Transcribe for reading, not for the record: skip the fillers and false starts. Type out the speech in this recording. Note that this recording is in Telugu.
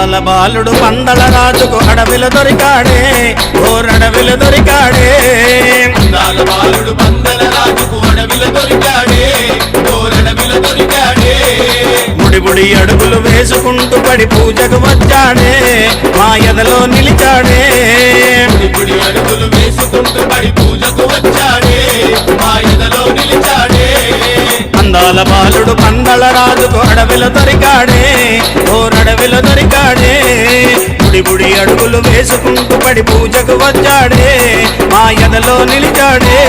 అందాల బాలుడు పందల రాజుకు అడవిలో దొరికాడే ఓరడవిలో దొరికాడే అందాల బాలుడు పందల రాజుకు అడవిలో దొరికాడే ఓరడవిలో దొరికాడే ముడి ముడి అడుగులు వేసుకుంటూ పడి పూజకు వచ్చాడే మా ఎదలో నిలిచాడే ముడి అడుగులు వేసుకుంటూ పడి పూజకు వచ్చాడే మా ఎదలో నిలిచాడే అందాల బాలుడు పందల రాజుకు అడవిలో దొరికాడే ఓరడవిలో దొరికాడే ముడి ముడి అడుగులు వేసుకుంటూ పడి పూజకు వచ్చాడే మా ఎదలో నిలిచాడే